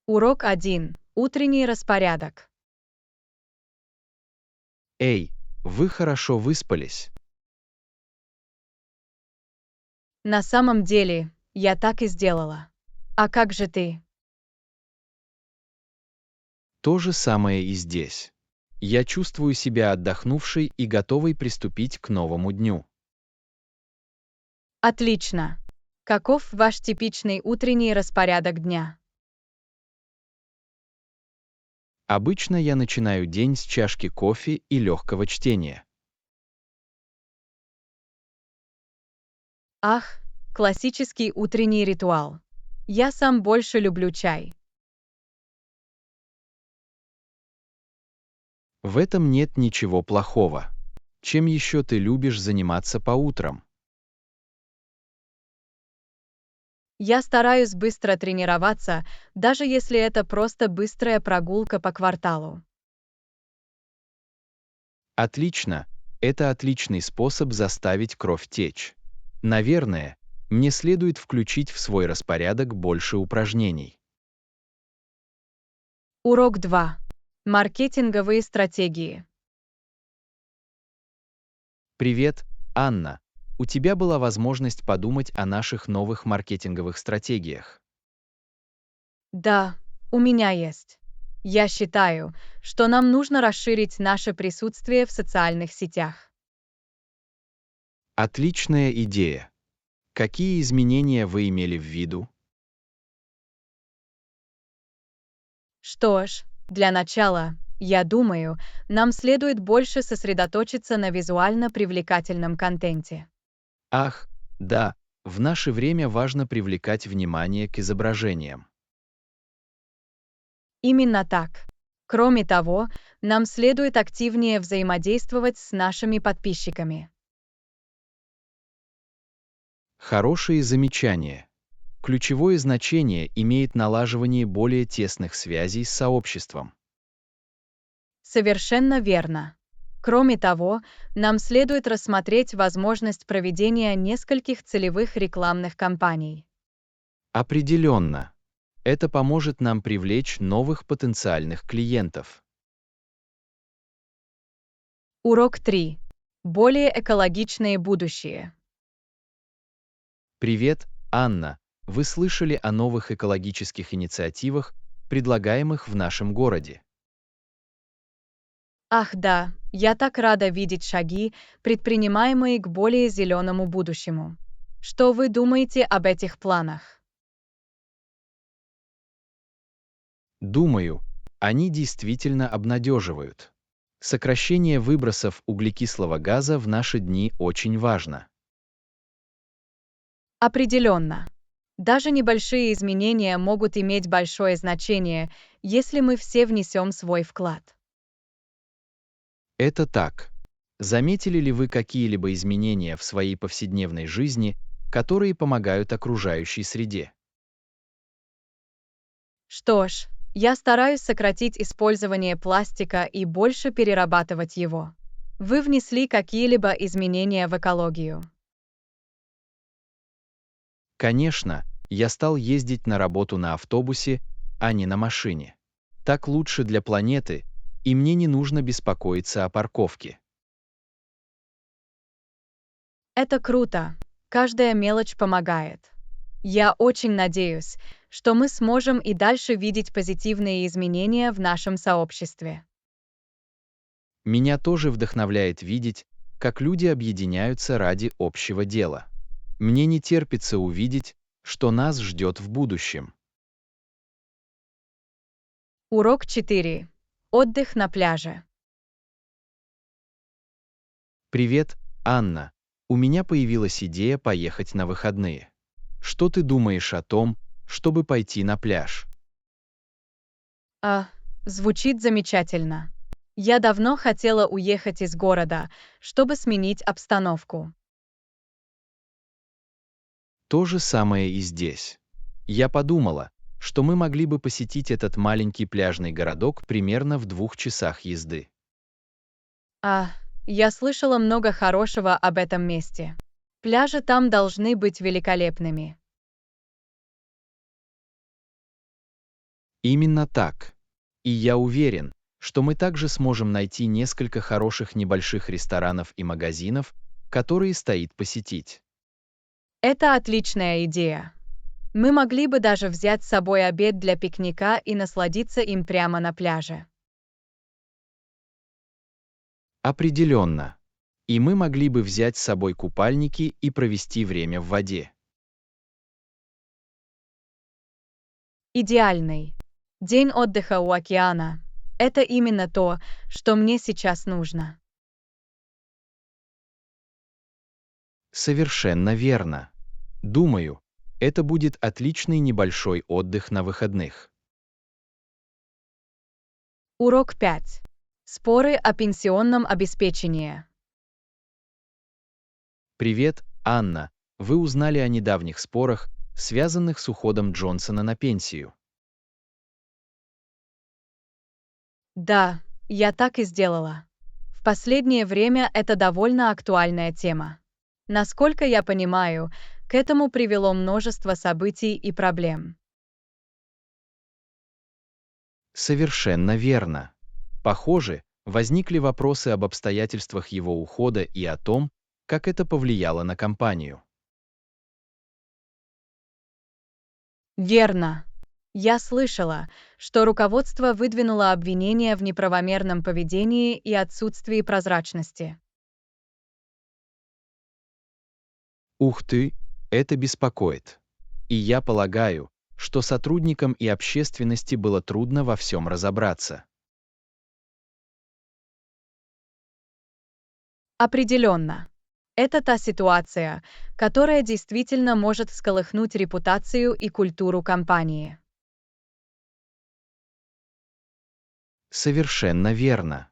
Урок 1. Утренний распорядок. Эй, вы хорошо выспались? На самом деле, я так и сделала. А как же ты? То же самое и здесь. Я чувствую себя отдохнувшей и готовой приступить к новому дню. Отлично. Каков ваш типичный утренний распорядок дня? Обычно я начинаю день с чашки кофе и легкого чтения. Ах, классический утренний ритуал. Я сам больше люблю чай. В этом нет ничего плохого. Чем еще ты любишь заниматься по утрам? Я стараюсь быстро тренироваться, даже если это просто быстрая прогулка по кварталу. Отлично. Это отличный способ заставить кровь течь. Наверное, мне следует включить в свой распорядок больше упражнений. Урок 2. Маркетинговые стратегии. Привет, Анна. У тебя была возможность подумать о наших новых маркетинговых стратегиях. Да, у меня есть. Я считаю, что нам нужно расширить наше присутствие в социальных сетях. Отличная идея. Какие изменения вы имели в виду? Что ж, для начала, я думаю, нам следует больше сосредоточиться на визуально привлекательном контенте. Ах, да, в наше время важно привлекать внимание к изображениям. Именно так. Кроме того, нам следует активнее взаимодействовать с нашими подписчиками. Хорошие замечания. Ключевое значение имеет налаживание более тесных связей с сообществом. Совершенно верно. Кроме того, нам следует рассмотреть возможность проведения нескольких целевых рекламных кампаний. Определенно. Это поможет нам привлечь новых потенциальных клиентов. Урок 3. Более экологичное будущее. Привет, Анна. Вы слышали о новых экологических инициативах, предлагаемых в нашем городе? Ах да, я так рада видеть шаги, предпринимаемые к более зеленому будущему. Что вы думаете об этих планах? Думаю, они действительно обнадеживают. Сокращение выбросов углекислого газа в наши дни очень важно. Определенно. Даже небольшие изменения могут иметь большое значение, если мы все внесем свой вклад. Это так. Заметили ли вы какие-либо изменения в своей повседневной жизни, которые помогают окружающей среде? Что ж, я стараюсь сократить использование пластика и больше перерабатывать его. Вы внесли какие-либо изменения в экологию? Конечно, я стал ездить на работу на автобусе, а не на машине. Так лучше для планеты, и мне не нужно беспокоиться о парковке. Это круто. Каждая мелочь помогает. Я очень надеюсь, что мы сможем и дальше видеть позитивные изменения в нашем сообществе. Меня тоже вдохновляет видеть, как люди объединяются ради общего дела. Мне не терпится увидеть, что нас ждет в будущем. Урок 4. Отдых на пляже. Привет, Анна. У меня появилась идея поехать на выходные. Что ты думаешь о том, чтобы пойти на пляж? А, звучит замечательно. Я давно хотела уехать из города, чтобы сменить обстановку. То же самое и здесь. Я подумала, что мы могли бы посетить этот маленький пляжный городок примерно в 2 часах езды. А, я слышала много хорошего об этом месте. Пляжи там должны быть великолепными. Именно так. И я уверен, что мы также сможем найти несколько хороших небольших ресторанов и магазинов, которые стоит посетить. Это отличная идея. Мы могли бы даже взять с собой обед для пикника и насладиться им прямо на пляже. Определенно. И мы могли бы взять с собой купальники и провести время в воде. Идеальный день отдыха у океана. Это именно то, что мне сейчас нужно. Совершенно верно. Думаю, это будет отличный небольшой отдых на выходных. Урок 5. Споры о пенсионном обеспечении. Привет, Анна. Вы узнали о недавних спорах, связанных с уходом Джонсона на пенсию. Да, я так и сделала. В последнее время это довольно актуальная тема. Насколько я понимаю, к этому привело множество событий и проблем. Совершенно верно. Похоже, возникли вопросы об обстоятельствах его ухода и о том, как это повлияло на компанию. Верно. Я слышала, что руководство выдвинуло обвинения в неправомерном поведении и отсутствии прозрачности. Ух ты, это беспокоит. И я полагаю, что сотрудникам и общественности было трудно во всем разобраться. Определенно. Это та ситуация, которая действительно может всколыхнуть репутацию и культуру компании. Совершенно верно.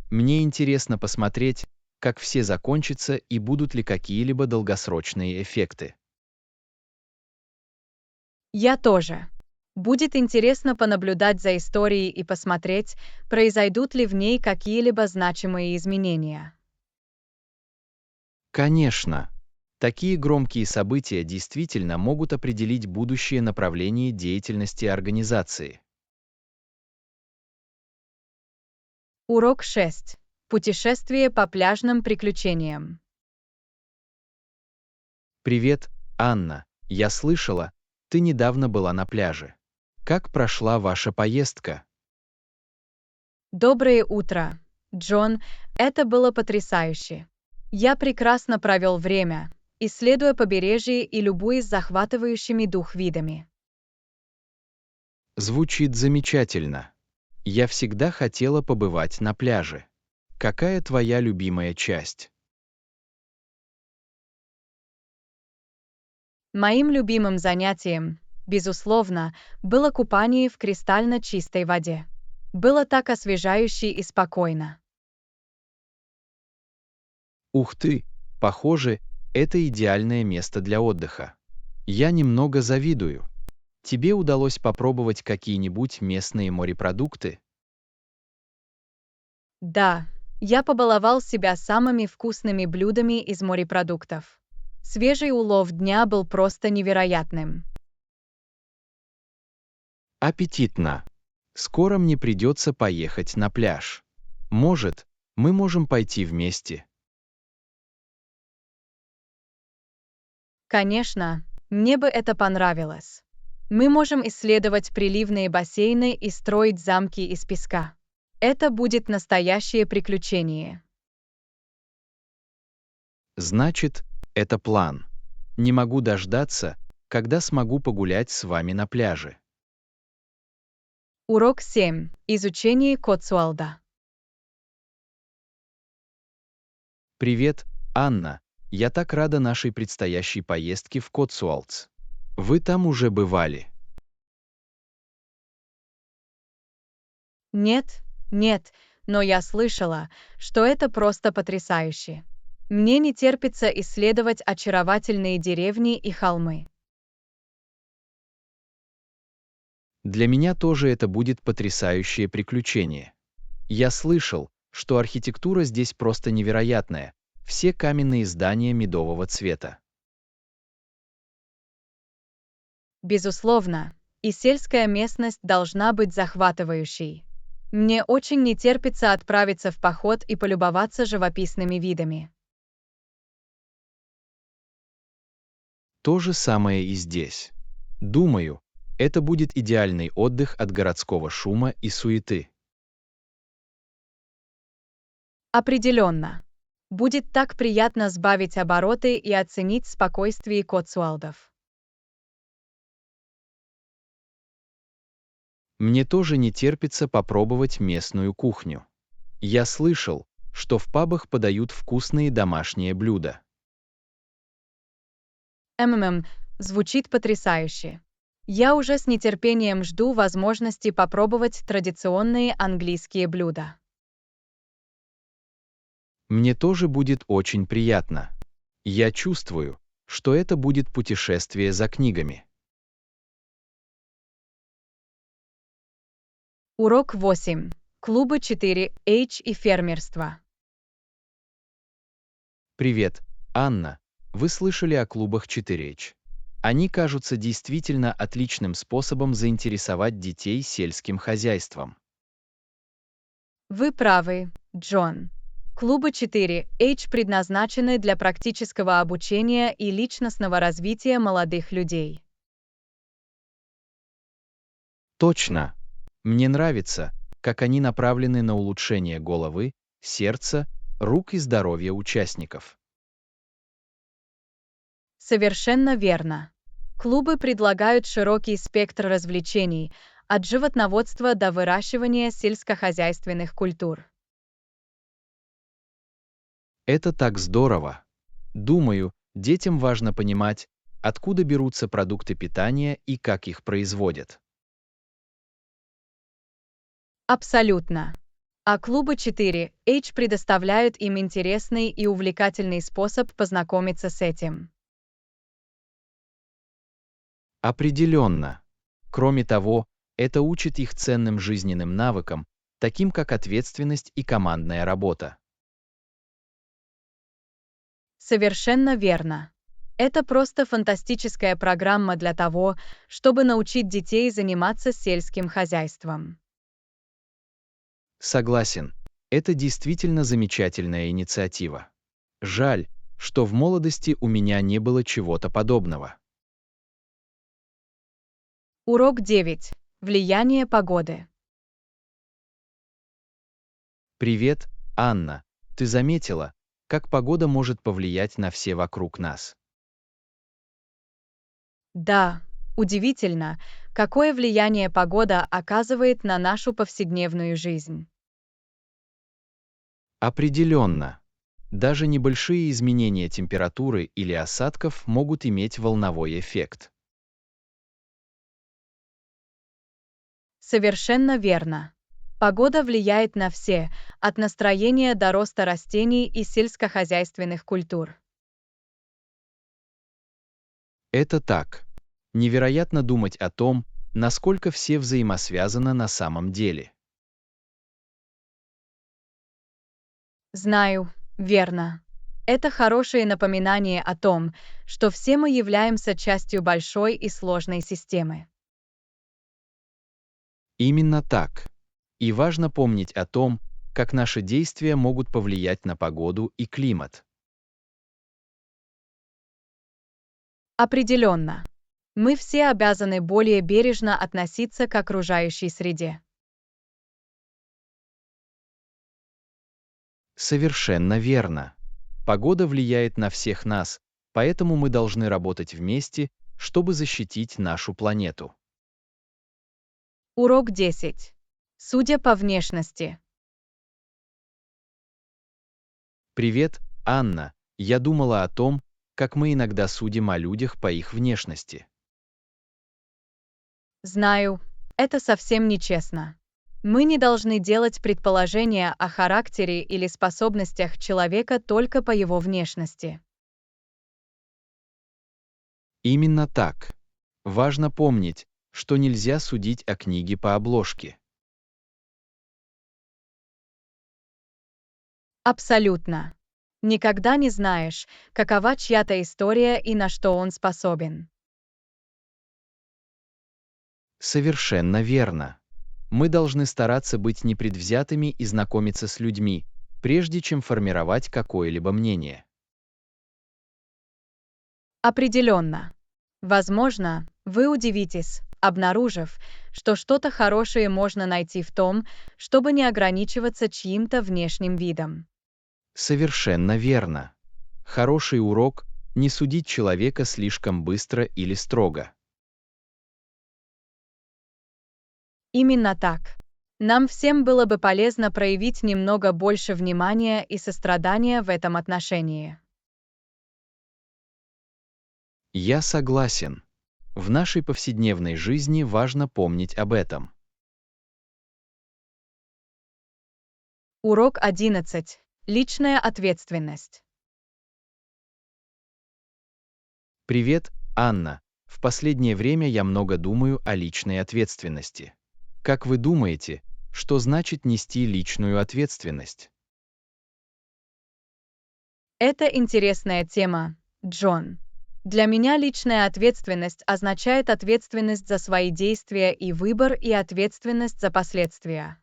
Мне интересно посмотреть, как все закончится и будут ли какие-либо долгосрочные эффекты. Я тоже. Будет интересно понаблюдать за историей и посмотреть, произойдут ли в ней какие-либо значимые изменения. Конечно, такие громкие события действительно могут определить будущее направление деятельности организации. Урок 6. Путешествие по пляжным приключениям. Привет, Анна. Я слышала, ты недавно была на пляже. Как прошла ваша поездка? Доброе утро, Джон. Это было потрясающе. Я прекрасно провел время, исследуя побережье и любуясь захватывающими дух видами. Звучит замечательно. Я всегда хотела побывать на пляже. Какая твоя любимая часть? Моим любимым занятием, безусловно, было купание в кристально чистой воде. Было так освежающе и спокойно. Ух ты, похоже, это идеальное место для отдыха. Я немного завидую. Тебе удалось попробовать какие-нибудь местные морепродукты? Да, я побаловал себя самыми вкусными блюдами из морепродуктов. Свежий улов дня был просто невероятным. Аппетитно. Скоро мне придется поехать на пляж. Может, мы можем пойти вместе? Конечно, мне бы это понравилось. Мы можем исследовать приливные бассейны и строить замки из песка. Это будет настоящее приключение. Значит, это план. Не могу дождаться, когда смогу погулять с вами на пляже. Урок 7. Изучение Котсуолда. Привет, Анна. Я так рада нашей предстоящей поездке в Котсуолтс. Вы там уже бывали? Нет, но я слышала, что это просто потрясающе. Мне не терпится исследовать очаровательные деревни и холмы. Для меня тоже это будет потрясающее приключение. Я слышал, что архитектура здесь просто невероятная, все каменные здания медового цвета. Безусловно, и сельская местность должна быть захватывающей. Мне очень не терпится отправиться в поход и полюбоваться живописными видами. То же самое и здесь. Думаю, это будет идеальный отдых от городского шума и суеты. Определенно. Будет так приятно сбавить обороты и оценить спокойствие Котсуолдов. Мне тоже не терпится попробовать местную кухню. Я слышал, что в пабах подают вкусные домашние блюда. Звучит потрясающе. Я уже с нетерпением жду возможности попробовать традиционные английские блюда. Мне тоже будет очень приятно. Я чувствую, что это будет путешествие за книгами. Урок 8. Клубы 4H и фермерство. Привет, Анна. Вы слышали о клубах 4H? Они кажутся действительно отличным способом заинтересовать детей сельским хозяйством. Вы правы, Джон. Клубы 4H предназначены для практического обучения и личностного развития молодых людей. Точно. Мне нравится, как они направлены на улучшение головы, сердца, рук и здоровья участников. Совершенно верно. Клубы предлагают широкий спектр развлечений, от животноводства до выращивания сельскохозяйственных культур. Это так здорово. Думаю, детям важно понимать, откуда берутся продукты питания и как их производят. Абсолютно. А клубы 4H предоставляют им интересный и увлекательный способ познакомиться с этим. Определенно. Кроме того, это учит их ценным жизненным навыкам, таким как ответственность и командная работа. Совершенно верно. Это просто фантастическая программа для того, чтобы научить детей заниматься сельским хозяйством. Согласен, это действительно замечательная инициатива. Жаль, что в молодости у меня не было чего-то подобного. Урок 9. Влияние погоды. Привет, Анна. Ты заметила, как погода может повлиять на все вокруг нас? Да, удивительно, какое влияние погода оказывает на нашу повседневную жизнь. Определенно. Даже небольшие изменения температуры или осадков могут иметь волновой эффект. Совершенно верно. Погода влияет на все, от настроения до роста растений и сельскохозяйственных культур. Это так. Невероятно думать о том, насколько все взаимосвязано на самом деле. Знаю, верно. Это хорошее напоминание о том, что все мы являемся частью большой и сложной системы. Именно так. И важно помнить о том, как наши действия могут повлиять на погоду и климат. Определенно. Мы все обязаны более бережно относиться к окружающей среде. Совершенно верно. Погода влияет на всех нас, поэтому мы должны работать вместе, чтобы защитить нашу планету. Урок 10. Судя по внешности. Привет, Анна. Я думала о том, как мы иногда судим о людях по их внешности. Знаю, это совсем нечестно. Мы не должны делать предположения о характере или способностях человека только по его внешности. Именно так. Важно помнить, что нельзя судить о книге по обложке. Абсолютно. Никогда не знаешь, какова чья-то история и на что он способен. Совершенно верно. Мы должны стараться быть непредвзятыми и знакомиться с людьми, прежде чем формировать какое-либо мнение. Определенно. Возможно, вы удивитесь, обнаружив, что что-то хорошее можно найти в том, чтобы не ограничиваться чьим-то внешним видом. Совершенно верно. Хороший урок — не судить человека слишком быстро или строго. Именно так. Нам всем было бы полезно проявить немного больше внимания и сострадания в этом отношении. Я согласен. В нашей повседневной жизни важно помнить об этом. Урок 11. Личная ответственность. Привет, Анна. В последнее время я много думаю о личной ответственности. Как вы думаете, что значит нести личную ответственность? Это интересная тема, Джон. Для меня личная ответственность означает ответственность за свои действия и выбор и ответственность за последствия.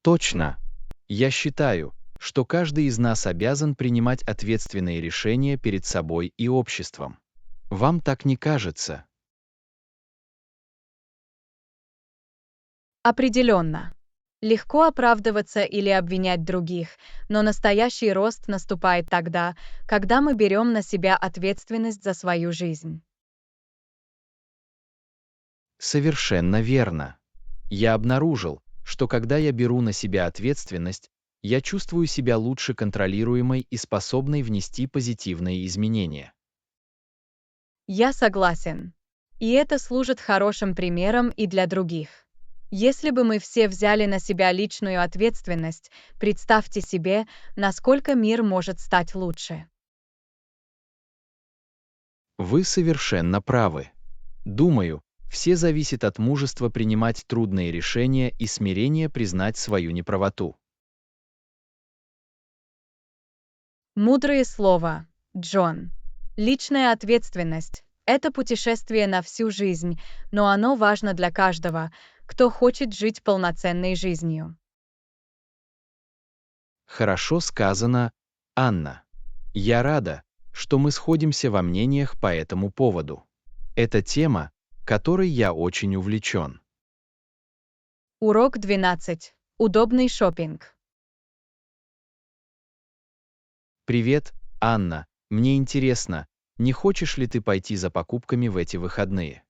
Точно. Я считаю, что каждый из нас обязан принимать ответственные решения перед собой и обществом. Вам так не кажется? Определенно. Легко оправдываться или обвинять других, но настоящий рост наступает тогда, когда мы берем на себя ответственность за свою жизнь. Совершенно верно. Я обнаружил, что когда я беру на себя ответственность, я чувствую себя лучше контролируемой и способной внести позитивные изменения. Я согласен. И это служит хорошим примером и для других. Если бы мы все взяли на себя личную ответственность, представьте себе, насколько мир может стать лучше. Вы совершенно правы. Думаю, все зависит от мужества принимать трудные решения и смирения признать свою неправоту. Мудрые слова, Джон. Личная ответственность — это путешествие на всю жизнь, но оно важно для каждого, кто хочет жить полноценной жизнью. Хорошо сказано, Анна. Я рада, что мы сходимся во мнениях по этому поводу. Это тема, которой я очень увлечен. Урок 12. Удобный шопинг. Привет, Анна. Мне интересно, не хочешь ли ты пойти за покупками в эти выходные?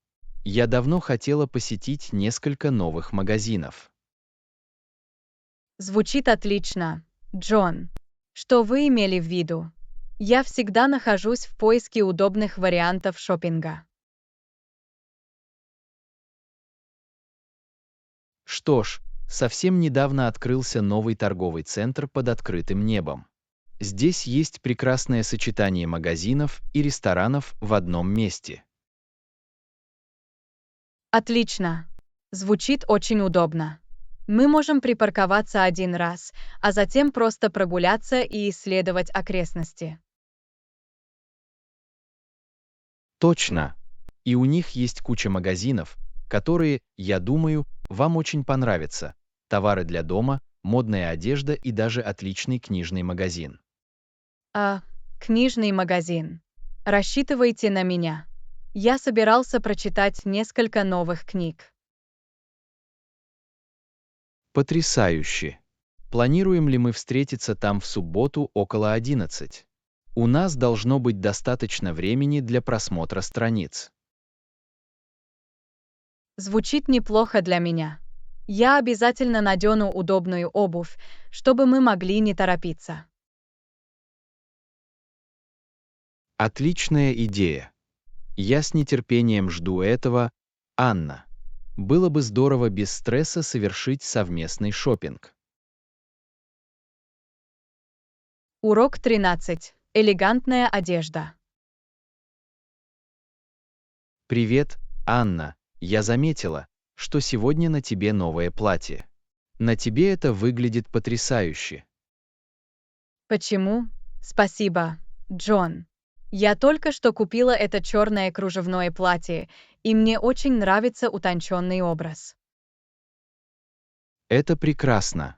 Я давно хотела посетить несколько новых магазинов. Звучит отлично, Джон. Что вы имели в виду? Я всегда нахожусь в поиске удобных вариантов шопинга. Что ж, совсем недавно открылся новый торговый центр под открытым небом. Здесь есть прекрасное сочетание магазинов и ресторанов в одном месте. Отлично. Звучит очень удобно. Мы можем припарковаться один раз, а затем просто прогуляться и исследовать окрестности. Точно. И у них есть куча магазинов, которые, я думаю, вам очень понравятся. Товары для дома, модная одежда и даже отличный книжный магазин. Книжный магазин. Рассчитывайте на меня. Я собирался прочитать несколько новых книг. Потрясающе. Планируем ли мы встретиться там в субботу около 11? У нас должно быть достаточно времени для просмотра страниц. Звучит неплохо для меня. Я обязательно надену удобную обувь, чтобы мы могли не торопиться. Отличная идея. Я с нетерпением жду этого, Анна. Было бы здорово без стресса совершить совместный шопинг. Урок 13. Элегантная одежда. Привет, Анна. Я заметила, что сегодня на тебе новое платье. На тебе это выглядит потрясающе. Почему? Спасибо, Джон. Я только что купила это черное кружевное платье, и мне очень нравится утонченный образ. Это прекрасно.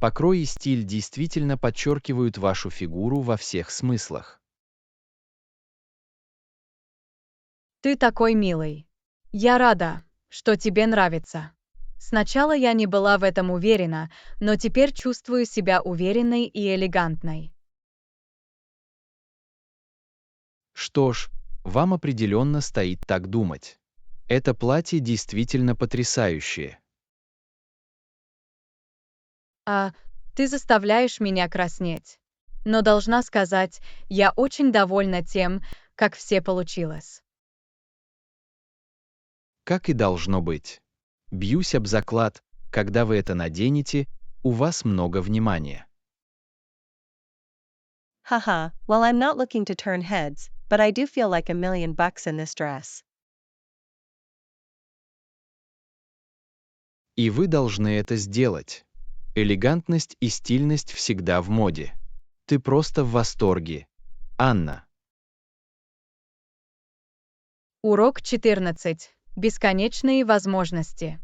Покрой и стиль действительно подчеркивают вашу фигуру во всех смыслах. Ты такой милый. Я рада, что тебе нравится. Сначала я не была в этом уверена, но теперь чувствую себя уверенной и элегантной. Что ж, вам определенно стоит так думать. Это платье действительно потрясающее. А ты заставляешь меня краснеть. Но должна сказать, я очень довольна тем, как все получилось. Как и должно быть. Бьюсь об заклад, когда вы это наденете, у вас много внимания. Haha, well, I'm not looking to turn heads, but I do feel like $1,000,000 in this dress. И вы должны это сделать. Элегантность и стильность всегда в моде. Ты просто в восторге. Анна. Урок 14. Бесконечные возможности.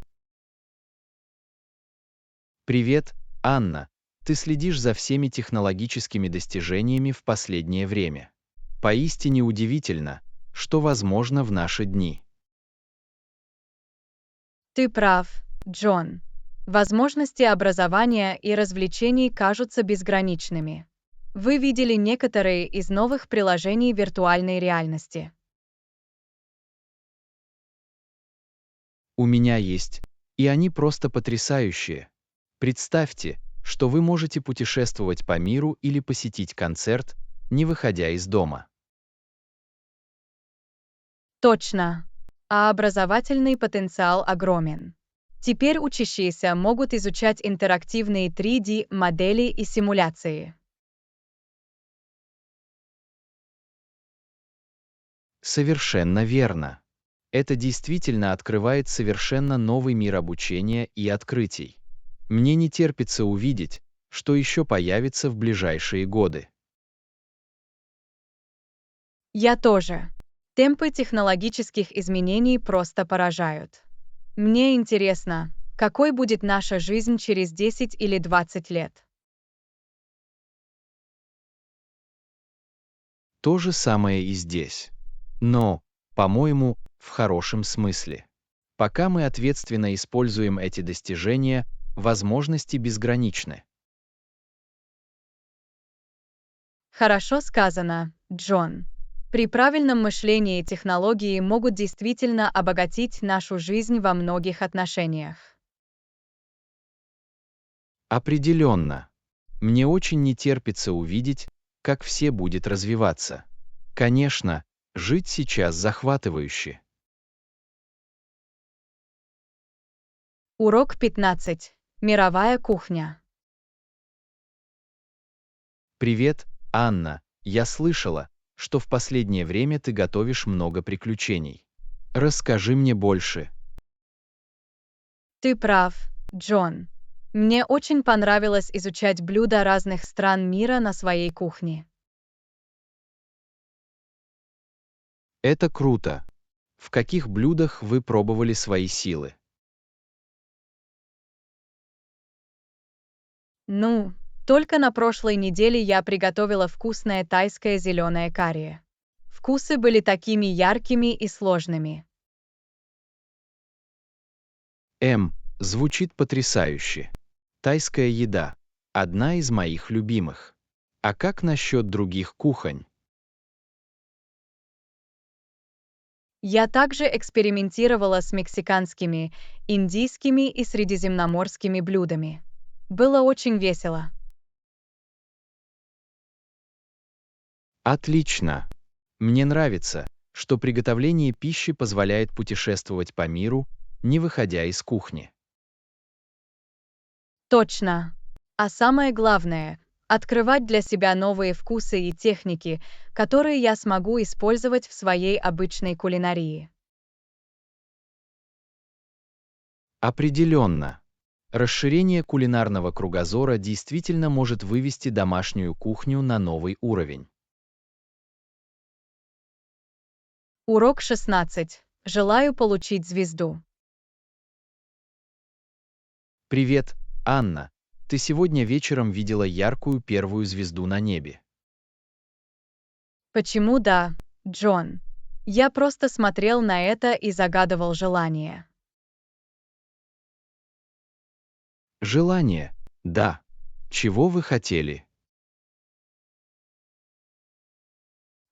Привет, Анна. Ты следишь за всеми технологическими достижениями в последнее время. Поистине удивительно, что возможно в наши дни. Ты прав, Джон. Возможности образования и развлечений кажутся безграничными. Вы видели некоторые из новых приложений виртуальной реальности. У меня есть, и они просто потрясающие. Представьте, что вы можете путешествовать по миру или посетить концерт, не выходя из дома. Точно. А образовательный потенциал огромен. Теперь учащиеся могут изучать интерактивные 3D-модели и симуляции. Совершенно верно. Это действительно открывает совершенно новый мир обучения и открытий. Мне не терпится увидеть, что еще появится в ближайшие годы. Я тоже. Темпы технологических изменений просто поражают. Мне интересно, какой будет наша жизнь через 10 или 20 лет. То же самое и здесь. Но, по-моему, в хорошем смысле. Пока мы ответственно используем эти достижения, возможности безграничны. Хорошо сказано, Джон. При правильном мышлении технологии могут действительно обогатить нашу жизнь во многих отношениях. Определенно. Мне очень не терпится увидеть, как все будет развиваться. Конечно, жить сейчас захватывающе. Урок 15. Мировая кухня. Привет, Анна. Я слышала, что в последнее время ты готовишь много приключений. Расскажи мне больше. Ты прав, Джон. Мне очень понравилось изучать блюда разных стран мира на своей кухне. Это круто. В каких блюдах вы пробовали свои силы? Ну, только на прошлой неделе я приготовила вкусное тайское зеленое карри. Вкусы были такими яркими и сложными. Звучит потрясающе. Тайская еда – одна из моих любимых. А как насчет других кухонь? Я также экспериментировала с мексиканскими, индийскими и средиземноморскими блюдами. Было очень весело. Отлично. Мне нравится, что приготовление пищи позволяет путешествовать по миру, не выходя из кухни. Точно. А самое главное — открывать для себя новые вкусы и техники, которые я смогу использовать в своей обычной кулинарии. Определенно. Расширение кулинарного кругозора действительно может вывести домашнюю кухню на новый уровень. Урок 16. Желаю получить звезду. Привет, Анна. Ты сегодня вечером видела яркую первую звезду на небе. Почему да, Джон? Я просто смотрел на это и загадывал желание. Желание? Да. Чего вы хотели?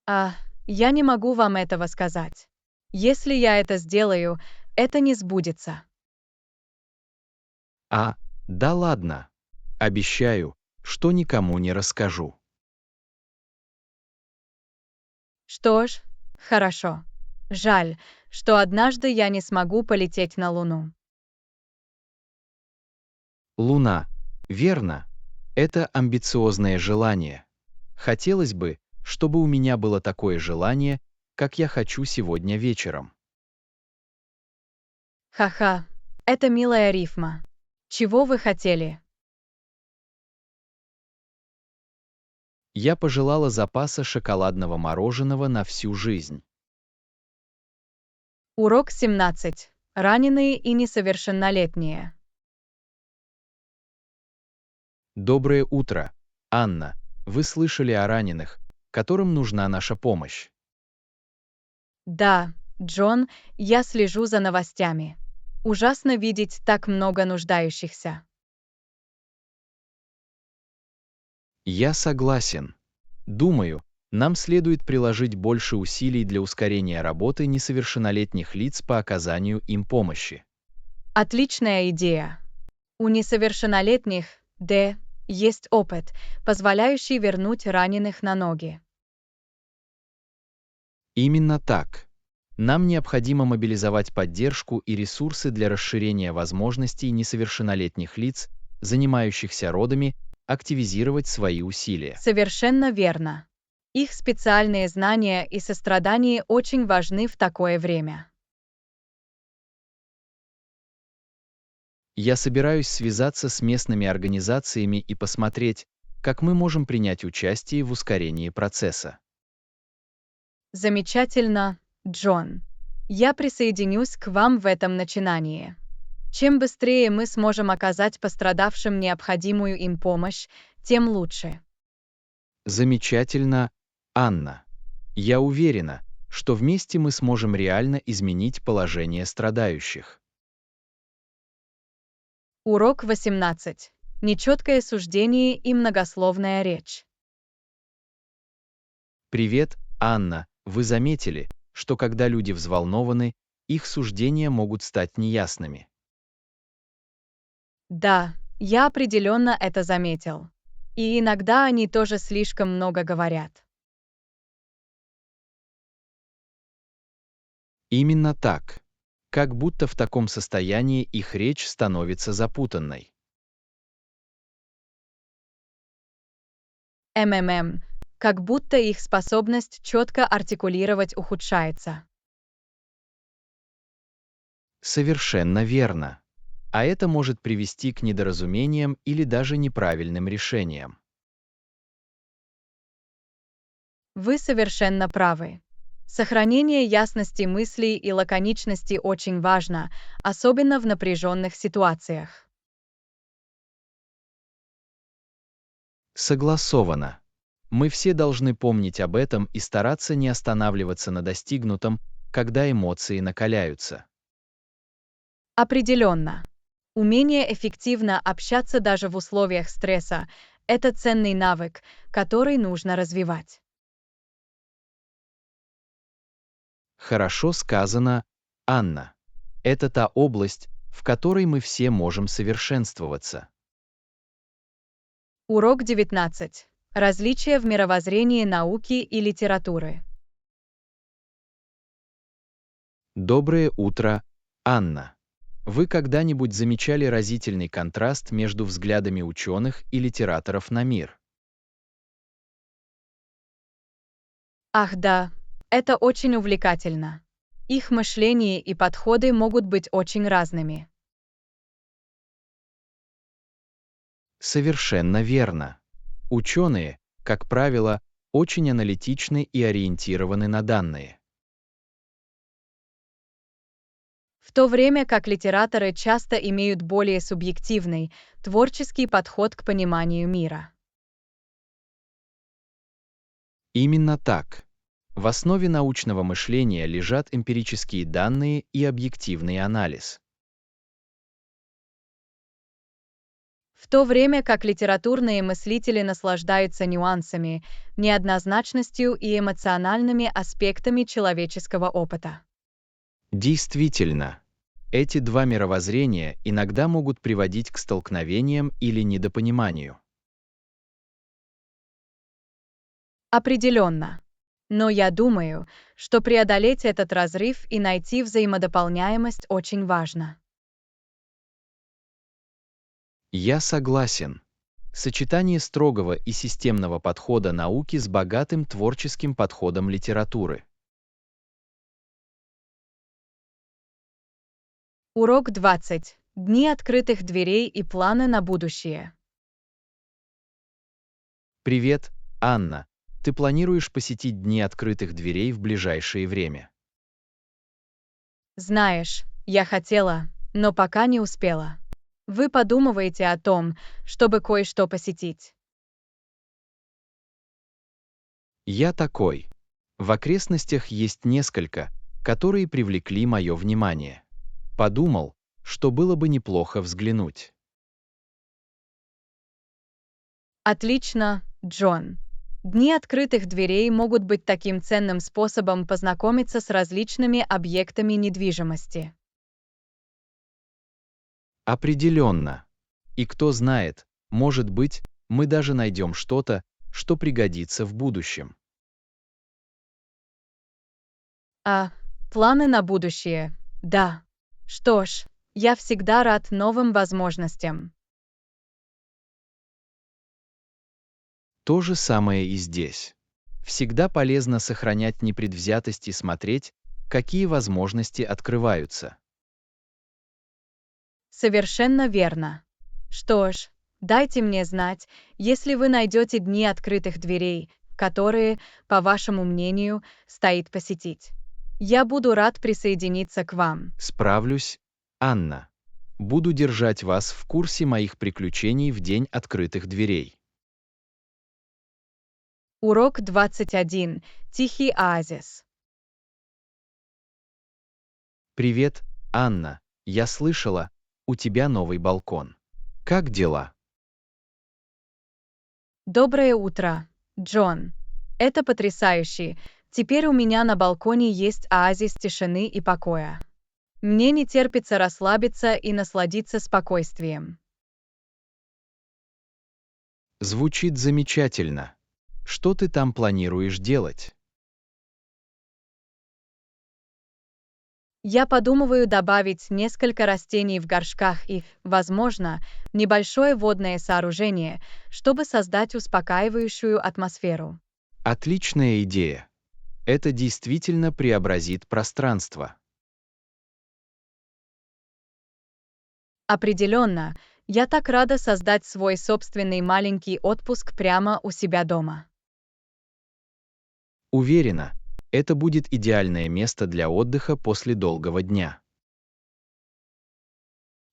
А, я не могу вам этого сказать. Если я это сделаю, это не сбудется. Да ладно. Обещаю, что никому не расскажу. Что ж, хорошо. Жаль, что однажды я не смогу полететь на Луну. Луна. Верно. Это амбициозное желание. Хотелось бы, чтобы у меня было такое желание, как я хочу сегодня вечером. Ха-ха, это милая рифма. Чего вы хотели? Я пожелала запаса шоколадного мороженого на всю жизнь. Урок 17. Раненые и несовершеннолетние. Доброе утро, Анна. Вы слышали о раненых, которым нужна наша помощь? Да, Джон, я слежу за новостями. Ужасно видеть так много нуждающихся. Я согласен. Думаю, нам следует приложить больше усилий для ускорения работы несовершеннолетних лиц по оказанию им помощи. Отличная идея. У несовершеннолетних, есть опыт, позволяющий вернуть раненых на ноги. Именно так. Нам необходимо мобилизовать поддержку и ресурсы для расширения возможностей несовершеннолетних лиц, занимающихся родами, активизировать свои усилия. Совершенно верно. Их специальные знания и сострадание очень важны в такое время. Я собираюсь связаться с местными организациями и посмотреть, как мы можем принять участие в ускорении процесса. Замечательно, Джон. Я присоединюсь к вам в этом начинании. Чем быстрее мы сможем оказать пострадавшим необходимую им помощь, тем лучше. Замечательно, Анна. Я уверена, что вместе мы сможем реально изменить положение страдающих. Урок 18. Нечеткое суждение и многословная речь. Привет, Анна. Вы заметили, что когда люди взволнованы, их суждения могут стать неясными. Да, я определенно это заметил. И иногда они тоже слишком много говорят. Именно так. Как будто в таком состоянии их речь становится запутанной. Как будто их способность четко артикулировать ухудшается. Совершенно верно. А это может привести к недоразумениям или даже неправильным решениям. Вы совершенно правы. Сохранение ясности мыслей и лаконичности очень важно, особенно в напряженных ситуациях. Согласовано. Мы все должны помнить об этом и стараться не останавливаться на достигнутом, когда эмоции накаляются. Определенно. Умение эффективно общаться даже в условиях стресса– это ценный навык, который нужно развивать. Хорошо сказано, Анна. Это та область, в которой мы все можем совершенствоваться. Урок 19. Различия в мировоззрении науки и литературы. Доброе утро, Анна. Вы когда-нибудь замечали разительный контраст между взглядами ученых и литераторов на мир? Ах да, это очень увлекательно. Их мышление и подходы могут быть очень разными. Совершенно верно. Ученые, как правило, очень аналитичны и ориентированы на данные. В то время как литераторы часто имеют более субъективный, творческий подход к пониманию мира. Именно так. В основе научного мышления лежат эмпирические данные и объективный анализ. В то время как литературные мыслители наслаждаются нюансами, неоднозначностью и эмоциональными аспектами человеческого опыта. Действительно, эти два мировоззрения иногда могут приводить к столкновениям или недопониманию. Определенно. Но я думаю, что преодолеть этот разрыв и найти взаимодополняемость очень важно. Я согласен. Сочетание строгого и системного подхода науки с богатым творческим подходом литературы. Урок 20. Дни открытых дверей и планы на будущее. Привет, Анна. Ты планируешь посетить Дни открытых дверей в ближайшее время? Знаешь, я хотела, но пока не успела. Вы подумываете о том, чтобы кое-что посетить? Я такой. В окрестностях есть несколько, которые привлекли мое внимание. Подумал, что было бы неплохо взглянуть. Отлично, Джон. Дни открытых дверей могут быть таким ценным способом познакомиться с различными объектами недвижимости. Определенно. И кто знает, может быть, мы даже найдем что-то, что пригодится в будущем. А планы на будущее? Да. Что ж, я всегда рад новым возможностям. То же самое и здесь. Всегда полезно сохранять непредвзятость и смотреть, какие возможности открываются. Совершенно верно. Что ж, дайте мне знать, если вы найдете дни открытых дверей, которые, по вашему мнению, стоит посетить. Я буду рад присоединиться к вам. Справлюсь, Анна. Буду держать вас в курсе моих приключений в День открытых дверей. Урок 21. Тихий оазис. Привет, Анна. Я слышала, у тебя новый балкон. Как дела? Доброе утро, Джон. Это потрясающе. Теперь у меня на балконе есть оазис тишины и покоя. Мне не терпится расслабиться и насладиться спокойствием. Звучит замечательно. Что ты там планируешь делать? Я подумываю добавить несколько растений в горшках и, возможно, небольшое водное сооружение, чтобы создать успокаивающую атмосферу. Отличная идея. Это действительно преобразит пространство. Определенно, я так рада создать свой собственный маленький отпуск прямо у себя дома. Уверена, это будет идеальное место для отдыха после долгого дня.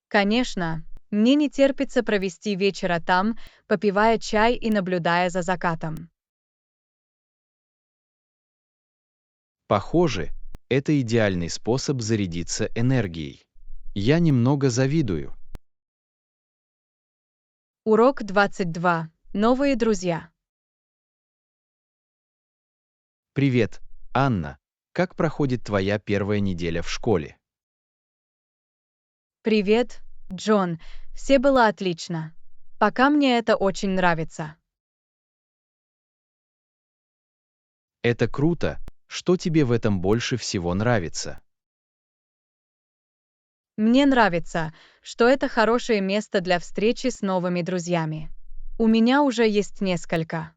Конечно, мне не терпится провести вечера там, попивая чай и наблюдая за закатом. Похоже, это идеальный способ зарядиться энергией. Я немного завидую. Урок 22. Новые друзья. Привет, Анна. Как проходит твоя первая неделя в школе? Привет, Джон. Все было отлично. Пока мне это очень нравится. Это круто. Что тебе в этом больше всего нравится? Мне нравится, что это хорошее место для встречи с новыми друзьями. У меня уже есть несколько.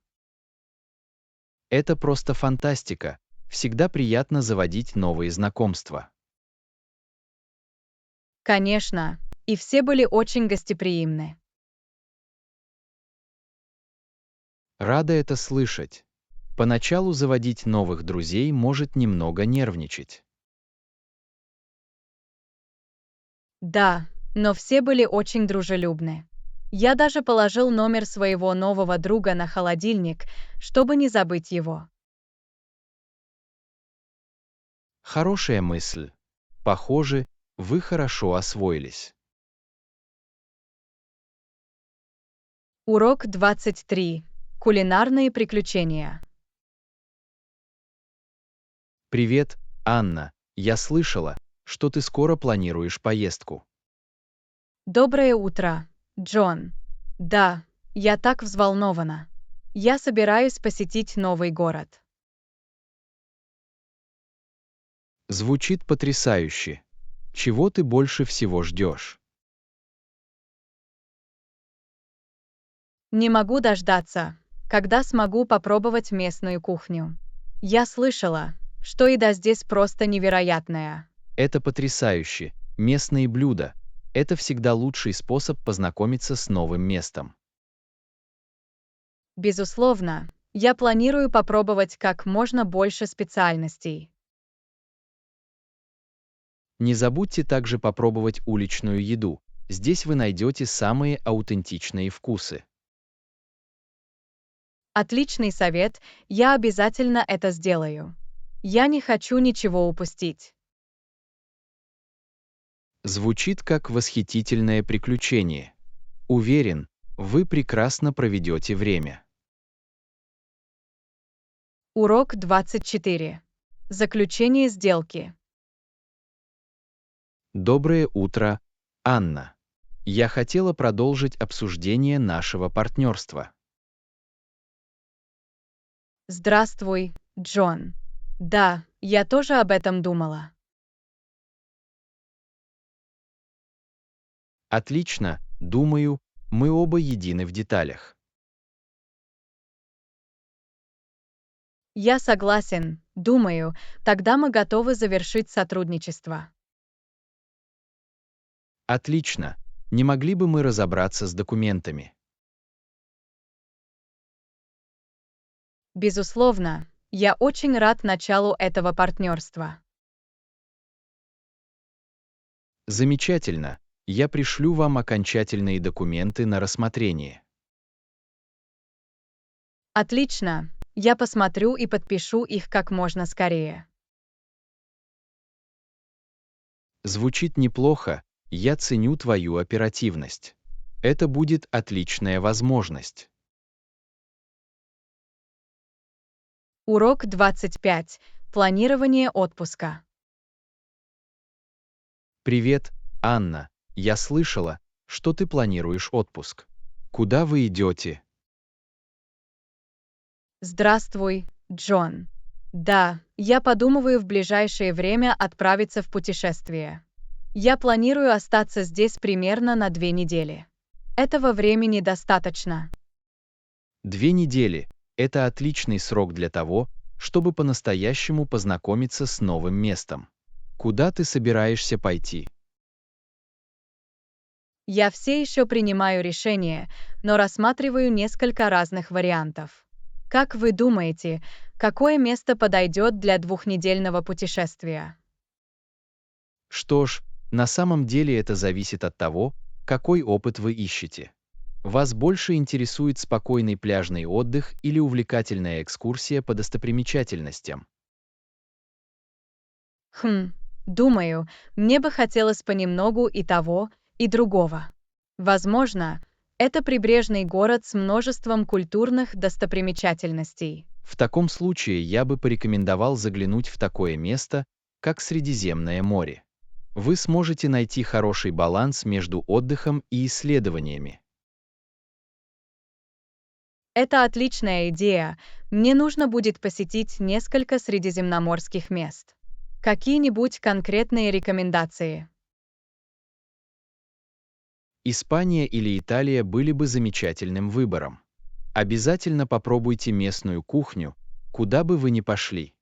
Это просто фантастика. Всегда приятно заводить новые знакомства. Конечно, и все были очень гостеприимны. Рада это слышать. Поначалу заводить новых друзей может немного нервничать. Да, но все были очень дружелюбны. Я даже положил номер своего нового друга на холодильник, чтобы не забыть его. Хорошая мысль. Похоже, вы хорошо освоились. Урок 23. Кулинарные приключения. Привет, Анна. Я слышала, что ты скоро планируешь поездку. Доброе утро, Джон. Да, я так взволнована. Я собираюсь посетить новый город. Звучит потрясающе. Чего ты больше всего ждешь? Не могу дождаться, когда смогу попробовать местную кухню. Я слышала, что еда здесь просто невероятная. Это потрясающе. Местные блюда. Это всегда лучший способ познакомиться с новым местом. Безусловно, я планирую попробовать как можно больше специальностей. Не забудьте также попробовать уличную еду. Здесь вы найдете самые аутентичные вкусы. Отличный совет, я обязательно это сделаю. Я не хочу ничего упустить. Звучит как восхитительное приключение. Уверен, вы прекрасно проведете время. Урок 24. Заключение сделки. Доброе утро, Анна. Я хотела продолжить обсуждение нашего партнерства. Здравствуй, Джон. Да, я тоже об этом думала. Отлично, думаю, мы оба едины в деталях. Я согласен, думаю, тогда мы готовы завершить сотрудничество. Отлично. Не могли бы мы разобраться с документами? Безусловно, я очень рад началу этого партнерства. Замечательно. Я пришлю вам окончательные документы на рассмотрение. Отлично, я посмотрю и подпишу их как можно скорее. Звучит неплохо, я ценю твою оперативность. Это будет отличная возможность. Урок 25. Планирование отпуска. Привет, Анна. Я слышала, что ты планируешь отпуск. Куда вы идете? Здравствуй, Джон. Да, я подумываю в ближайшее время отправиться в путешествие. Я планирую остаться здесь примерно на 2 недели. Этого времени достаточно. 2 недели. Это отличный срок для того, чтобы по-настоящему познакомиться с новым местом. Куда ты собираешься пойти? Я все еще принимаю решение, но рассматриваю несколько разных вариантов. Как вы думаете, какое место подойдет для двухнедельного путешествия? Что ж, на самом деле это зависит от того, какой опыт вы ищете. Вас больше интересует спокойный пляжный отдых или увлекательная экскурсия по достопримечательностям? Думаю, мне бы хотелось понемногу и того, и другого. Возможно, это прибрежный город с множеством культурных достопримечательностей. В таком случае я бы порекомендовал заглянуть в такое место, как Средиземное море. Вы сможете найти хороший баланс между отдыхом и исследованиями. Это отличная идея. Мне нужно будет посетить несколько средиземноморских мест. Какие-нибудь конкретные рекомендации? Испания или Италия были бы замечательным выбором. Обязательно попробуйте местную кухню, куда бы вы ни пошли.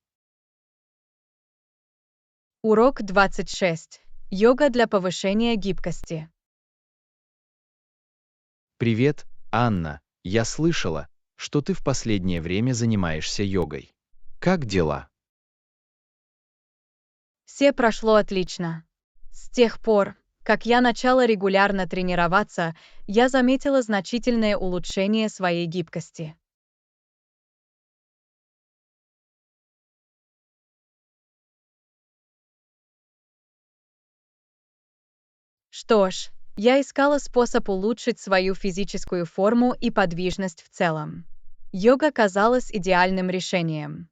Урок 26. Йога для повышения гибкости. Привет, Анна. Я слышала, что ты в последнее время занимаешься йогой. Как дела? Все прошло отлично. С тех пор, Как я начала регулярно тренироваться, я заметила значительное улучшение своей гибкости. Что ж, я искала способ улучшить свою физическую форму и подвижность в целом. Йога казалась идеальным решением.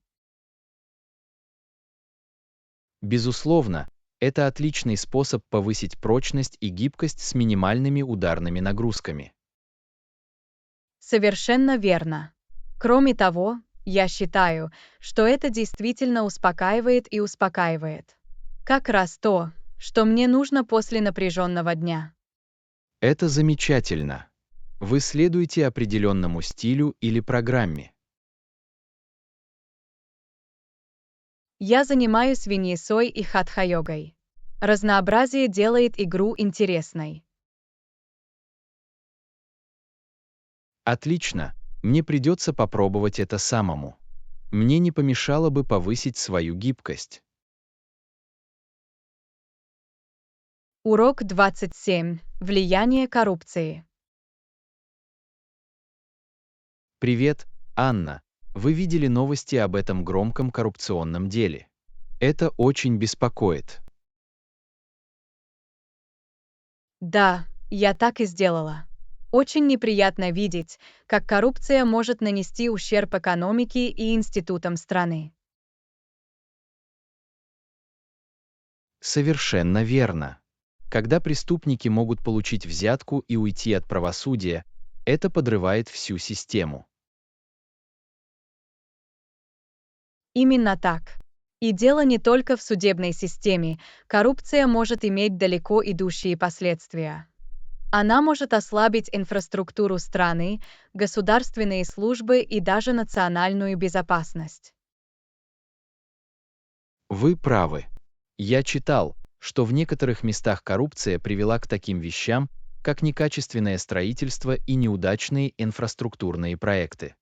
Безусловно, это отличный способ повысить прочность и гибкость с минимальными ударными нагрузками. Совершенно верно. Кроме того, я считаю, что это действительно успокаивает и успокаивает. Как раз то, что мне нужно после напряженного дня. Это замечательно. Вы следуете определенному стилю или программе. Я занимаюсь виньесой и хатха-йогой. Разнообразие делает игру интересной. Отлично, мне придется попробовать это самому. Мне не помешало бы повысить свою гибкость. Урок 27. Влияние коррупции. Привет, Анна. Вы видели новости об этом громком коррупционном деле? Это очень беспокоит. Да, я так и сделала. Очень неприятно видеть, как коррупция может нанести ущерб экономике и институтам страны. Совершенно верно. Когда преступники могут получить взятку и уйти от правосудия, это подрывает всю систему. Именно так. И дело не только в судебной системе, коррупция может иметь далеко идущие последствия. Она может ослабить инфраструктуру страны, государственные службы и даже национальную безопасность. Вы правы. Я читал, что в некоторых местах коррупция привела к таким вещам, как некачественное строительство и неудачные инфраструктурные проекты.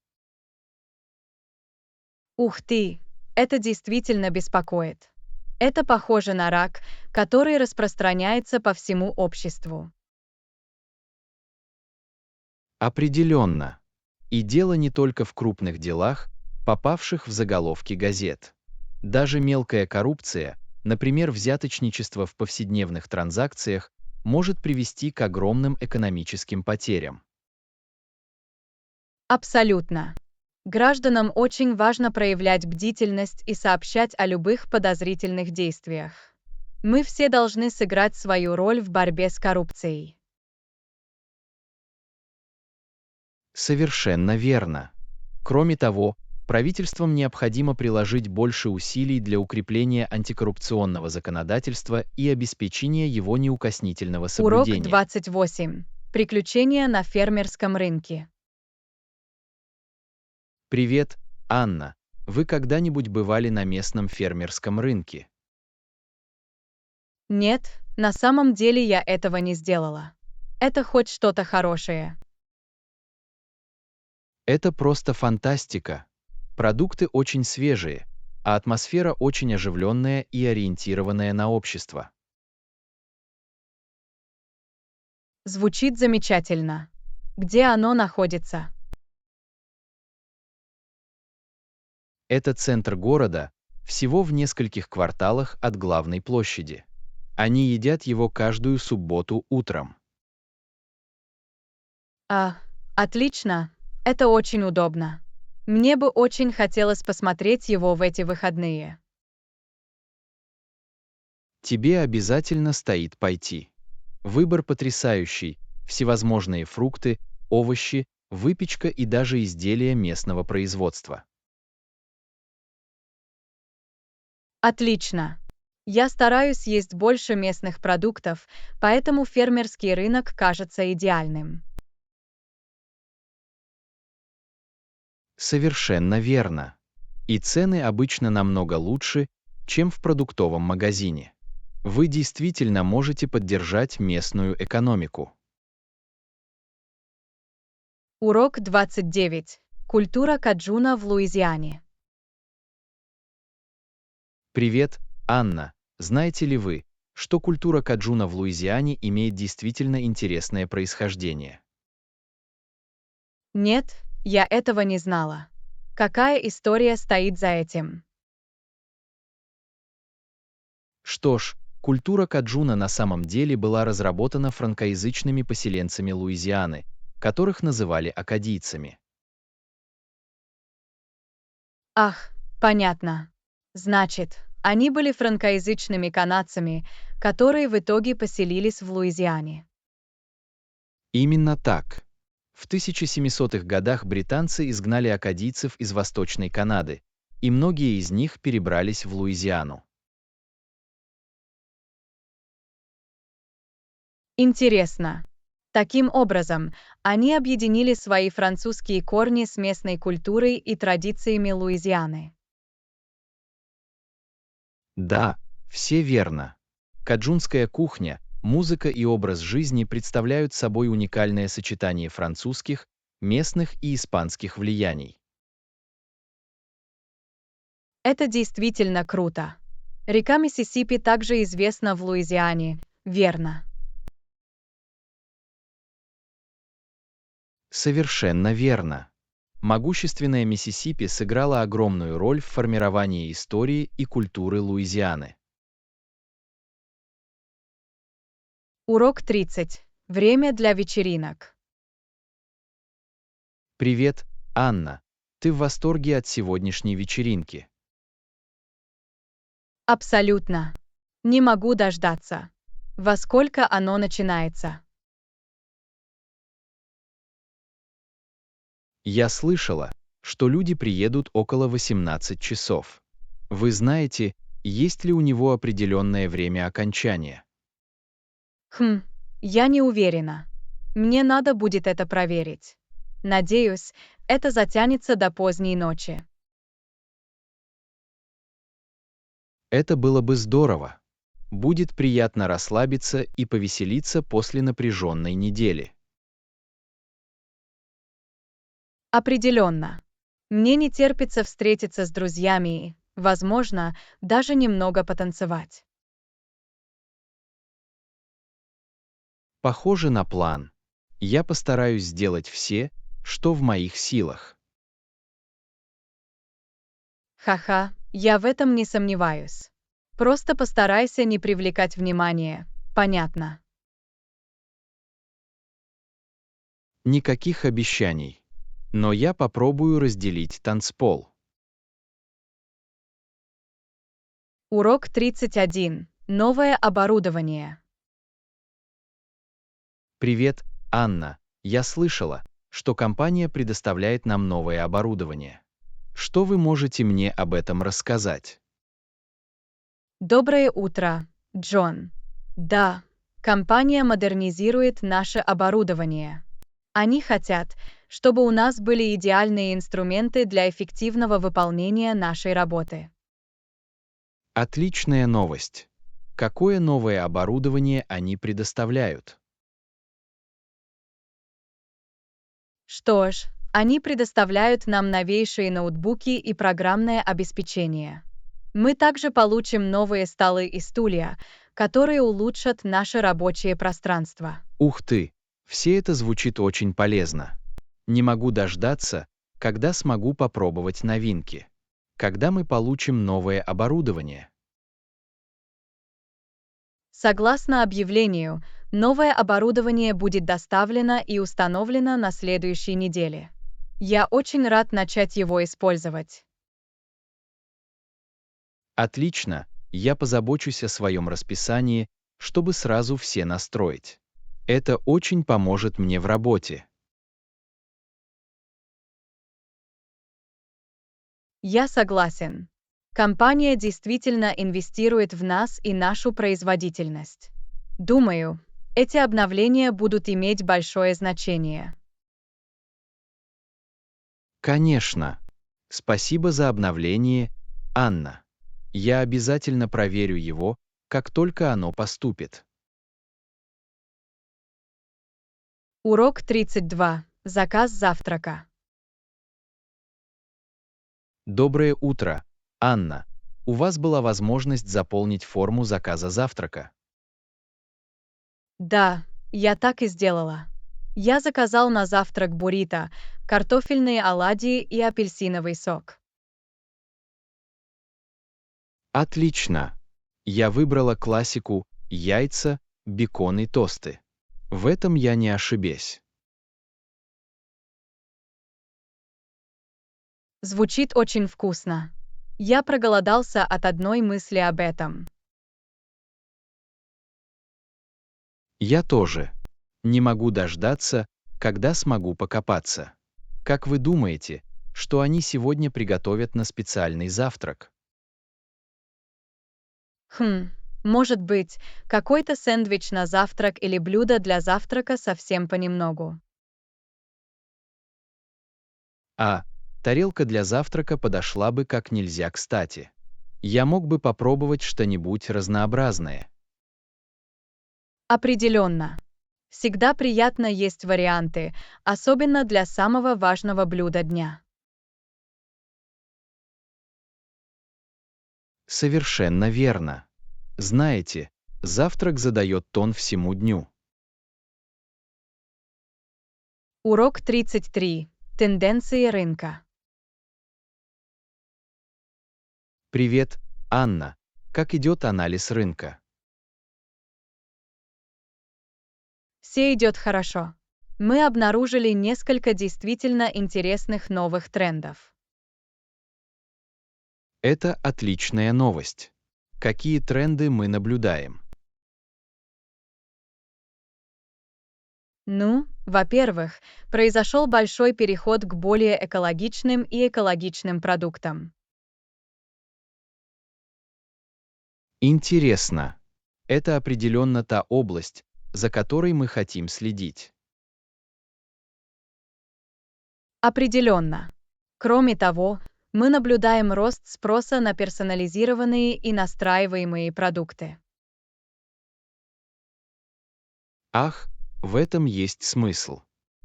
Ух ты, это действительно беспокоит. Это похоже на рак, который распространяется по всему обществу. Определенно. И дело не только в крупных делах, попавших в заголовки газет. Даже мелкая коррупция, например, взяточничество в повседневных транзакциях, может привести к огромным экономическим потерям. Абсолютно. Гражданам очень важно проявлять бдительность и сообщать о любых подозрительных действиях. Мы все должны сыграть свою роль в борьбе с коррупцией. Совершенно верно. Кроме того, правительствам необходимо приложить больше усилий для укрепления антикоррупционного законодательства и обеспечения его неукоснительного Урок соблюдения. 28. Приключения на фермерском рынке. Привет, Анна. Вы когда-нибудь бывали на местном фермерском рынке? Нет, на самом деле я этого не сделала. Это хоть что-то хорошее. Это просто фантастика. Продукты очень свежие, а атмосфера очень оживленная и ориентированная на общество. Звучит замечательно. Где оно находится? Это центр города, всего в нескольких кварталах от главной площади. Они едят его каждую субботу утром. Отлично. Это очень удобно. Мне бы очень хотелось посмотреть его в эти выходные. Тебе обязательно стоит пойти. Выбор потрясающий, всевозможные фрукты, овощи, выпечка и даже изделия местного производства. Отлично. Я стараюсь есть больше местных продуктов, поэтому фермерский рынок кажется идеальным. Совершенно верно. И цены обычно намного лучше, чем в продуктовом магазине. Вы действительно можете поддержать местную экономику. Урок 29. Культура каджуна в Луизиане. Привет, Анна. Знаете ли вы, что культура каджуна в Луизиане имеет действительно интересное происхождение? Нет, я этого не знала. Какая история стоит за этим? Что ж, культура каджуна на самом деле была разработана франкоязычными поселенцами Луизианы, которых называли акадийцами. Ах, понятно. Значит, они были франкоязычными канадцами, которые в итоге поселились в Луизиане. Именно так. В 1700-х годах британцы изгнали акадийцев из Восточной Канады, и многие из них перебрались в Луизиану. Интересно. Таким образом, они объединили свои французские корни с местной культурой и традициями Луизианы. Да, все верно. Каджунская кухня, музыка и образ жизни представляют собой уникальное сочетание французских, местных и испанских влияний. Это действительно круто. Река Миссисипи также известна в Луизиане, верно? Совершенно верно. Могущественная Миссисипи сыграла огромную роль в формировании истории и культуры Луизианы. Урок 30. Время для вечеринок. Привет, Анна. Ты в восторге от сегодняшней вечеринки? Абсолютно. Не могу дождаться. Во сколько оно начинается? Я слышала, что люди приедут около 18 часов. Вы знаете, есть ли у него определенное время окончания? Я не уверена. Мне надо будет это проверить. Надеюсь, это затянется до поздней ночи. Это было бы здорово. Будет приятно расслабиться и повеселиться после напряженной недели. Определенно. Мне не терпится встретиться с друзьями и, возможно, даже немного потанцевать. Похоже на план. Я постараюсь сделать все, что в моих силах. Ха-ха, я в этом не сомневаюсь. Просто постарайся не привлекать внимания, понятно? Никаких обещаний. Но я попробую разделить танцпол. Урок 31. Новое оборудование. Привет, Анна. Я слышала, что компания предоставляет нам новое оборудование. Что вы можете мне об этом рассказать? Доброе утро, Джон. Да, компания модернизирует наше оборудование. Они хотят, чтобы у нас были идеальные инструменты для эффективного выполнения нашей работы. Отличная новость. Какое новое оборудование они предоставляют? Что ж, они предоставляют нам новейшие ноутбуки и программное обеспечение. Мы также получим новые столы и стулья, которые улучшат наше рабочее пространство. Ух ты, все это звучит очень полезно. Не могу дождаться, когда смогу попробовать новинки. Когда мы получим новое оборудование? Согласно объявлению, новое оборудование будет доставлено и установлено на следующей неделе. Я очень рад начать его использовать. Отлично, я позабочусь о своем расписании, чтобы сразу все настроить. Это очень поможет мне в работе. Я согласен. Компания действительно инвестирует в нас и нашу производительность. Думаю, эти обновления будут иметь большое значение. Конечно. Спасибо за обновление, Анна. Я обязательно проверю его, как только оно поступит. Урок 32. Заказ завтрака. Доброе утро, Анна. У вас была возможность заполнить форму заказа завтрака. Да, я так и сделала. Я заказал на завтрак буррито, картофельные оладьи и апельсиновый сок. Отлично. Я выбрала классику яйца, бекон и тосты. В этом я не ошибусь. Звучит очень вкусно. Я проголодался от одной мысли об этом. Я тоже. Не могу дождаться, когда смогу покопаться. Как вы думаете, что они сегодня приготовят на специальный завтрак? Может быть, какой-то сэндвич на завтрак или блюдо для завтрака совсем понемногу. А тарелка для завтрака подошла бы как нельзя кстати. Я мог бы попробовать что-нибудь разнообразное. Определенно. Всегда приятно есть варианты, особенно для самого важного блюда дня. Совершенно верно. Знаете, завтрак задает тон всему дню. Урок 33. Тенденции рынка. Привет, Анна. Как идет анализ рынка? Все идет хорошо. Мы обнаружили несколько действительно интересных новых трендов. Это отличная новость. Какие тренды мы наблюдаем? Во-первых, произошел большой переход к более экологичным и экологичным продуктам. Интересно. Это определенно та область, за которой мы хотим следить. Определенно. Кроме того, мы наблюдаем рост спроса на персонализированные и настраиваемые продукты. Ах, в этом есть смысл.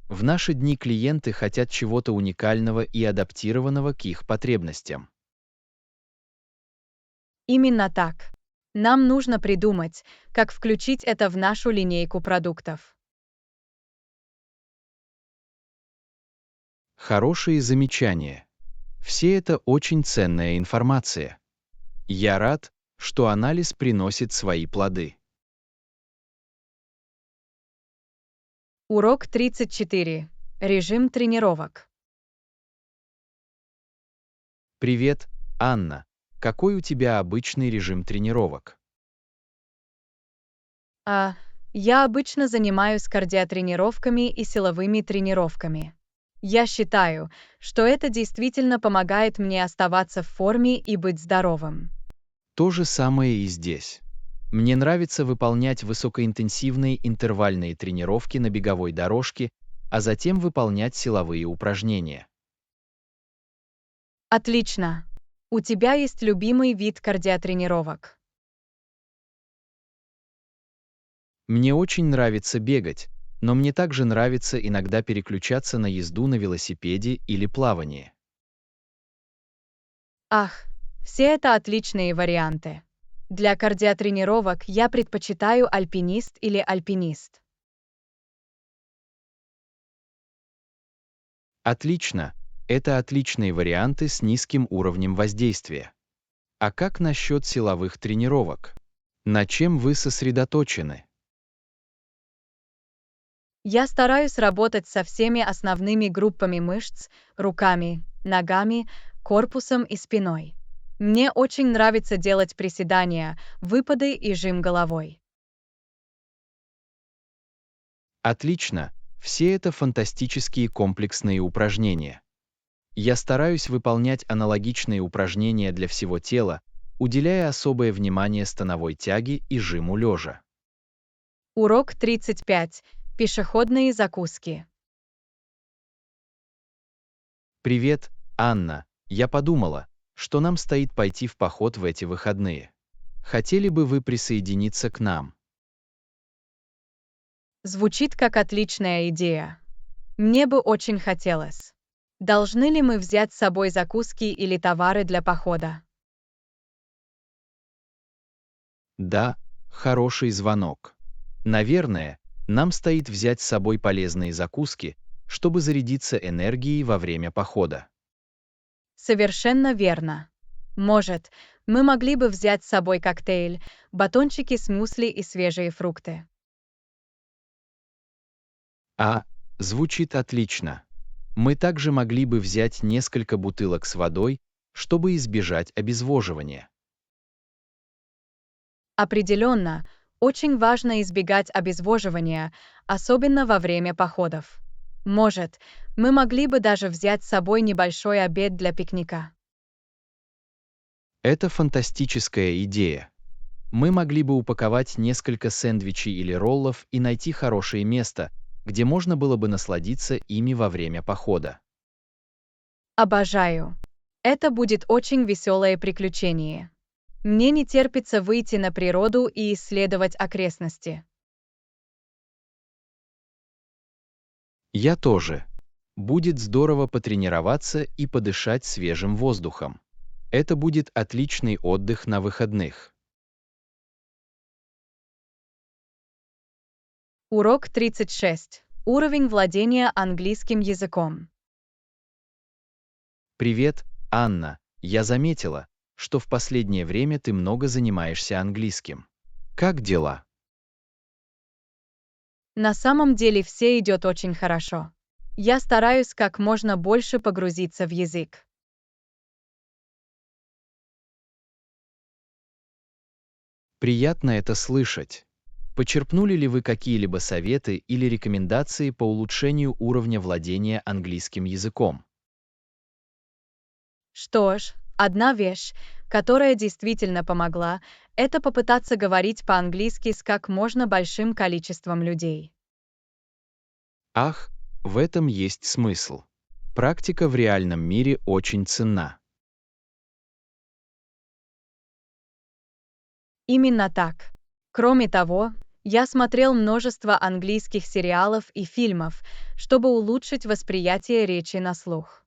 В наши дни клиенты хотят чего-то уникального и адаптированного к их потребностям. Именно так. Нам нужно придумать, как включить это в нашу линейку продуктов. Хорошие замечания. Все это очень ценная информация. Я рад, что анализ приносит свои плоды. Урок 34. Режим тренировок. Привет, Анна. Какой у тебя обычный режим тренировок? Я обычно занимаюсь кардиотренировками и силовыми тренировками. Я считаю, что это действительно помогает мне оставаться в форме и быть здоровым. То же самое и здесь. Мне нравится выполнять высокоинтенсивные интервальные тренировки на беговой дорожке, а затем выполнять силовые упражнения. Отлично. У тебя есть любимый вид кардиотренировок? Мне очень нравится бегать, но мне также нравится иногда переключаться на езду на велосипеде или плавание. Ах, все это отличные варианты. Для кардиотренировок я предпочитаю альпинист или альпинист. Отлично, это отличные варианты с низким уровнем воздействия. А как насчет силовых тренировок? На чем вы сосредоточены? Я стараюсь работать со всеми основными группами мышц, руками, ногами, корпусом и спиной. Мне очень нравится делать приседания, выпады и жим головой. Отлично, все это фантастические комплексные упражнения. Я стараюсь выполнять аналогичные упражнения для всего тела, уделяя особое внимание становой тяге и жиму лежа. Урок 35. Пешеходные закуски. Привет, Анна. Я подумала, что нам стоит пойти в поход в эти выходные. Хотели бы вы присоединиться к нам? Звучит как отличная идея. Мне бы очень хотелось. Должны ли мы взять с собой закуски или товары для похода? Да, хороший звонок. Наверное, нам стоит взять с собой полезные закуски, чтобы зарядиться энергией во время похода. Совершенно верно. Может, мы могли бы взять с собой коктейль, батончики с мюсли и свежие фрукты. А, звучит отлично. Мы также могли бы взять несколько бутылок с водой, чтобы избежать обезвоживания. Определенно, очень важно избегать обезвоживания, особенно во время походов. Может, мы могли бы даже взять с собой небольшой обед для пикника. Это фантастическая идея. Мы могли бы упаковать несколько сэндвичей или роллов и найти хорошее место, где можно было бы насладиться ими во время похода. Обожаю. Это будет очень веселое приключение. Мне не терпится выйти на природу и исследовать окрестности. Я тоже. Будет здорово потренироваться и подышать свежим воздухом. Это будет отличный отдых на выходных. Урок 36. Уровень владения английским языком. Привет, Анна. Я заметила, что в последнее время ты много занимаешься английским. Как дела? На самом деле все идет очень хорошо. Я стараюсь как можно больше погрузиться в язык. Приятно это слышать. Почерпнули ли вы какие-либо советы или рекомендации по улучшению уровня владения английским языком? Что ж, одна вещь, которая действительно помогла, это попытаться говорить по-английски с как можно большим количеством людей. Ах, в этом есть смысл. Практика в реальном мире очень ценна. Именно так. Кроме того, я смотрел множество английских сериалов и фильмов, чтобы улучшить восприятие речи на слух.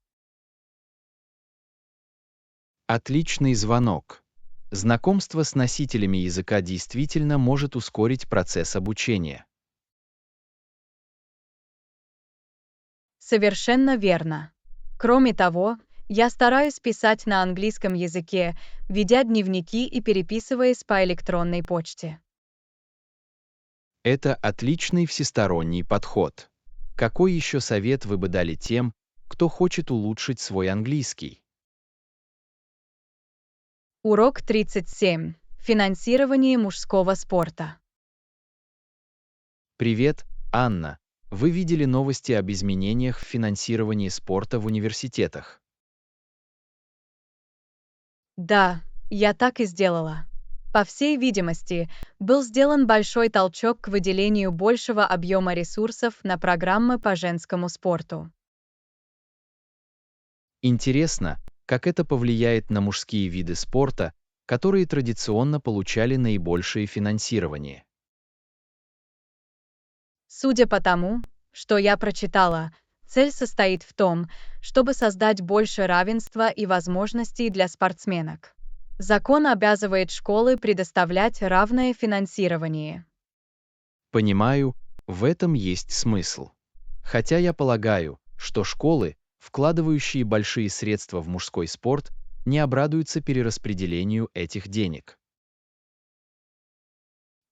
Отличный звонок. Знакомство с носителями языка действительно может ускорить процесс обучения. Совершенно верно. Кроме того, я стараюсь писать на английском языке, ведя дневники и переписываясь по электронной почте. Это отличный всесторонний подход. Какой еще совет вы бы дали тем, кто хочет улучшить свой английский? Урок 37. Финансирование мужского спорта. Привет, Анна. Вы видели новости об изменениях в финансировании спорта в университетах? Да, я так и сделала. По всей видимости, был сделан большой толчок к выделению большего объема ресурсов на программы по женскому спорту. Интересно, как это повлияет на мужские виды спорта, которые традиционно получали наибольшее финансирование. Судя по тому, что я прочитала, цель состоит в том, чтобы создать больше равенства и возможностей для спортсменок. Закон обязывает школы предоставлять равное финансирование. Понимаю, в этом есть смысл. Хотя я полагаю, что школы, вкладывающие большие средства в мужской спорт, не обрадуются перераспределению этих денег.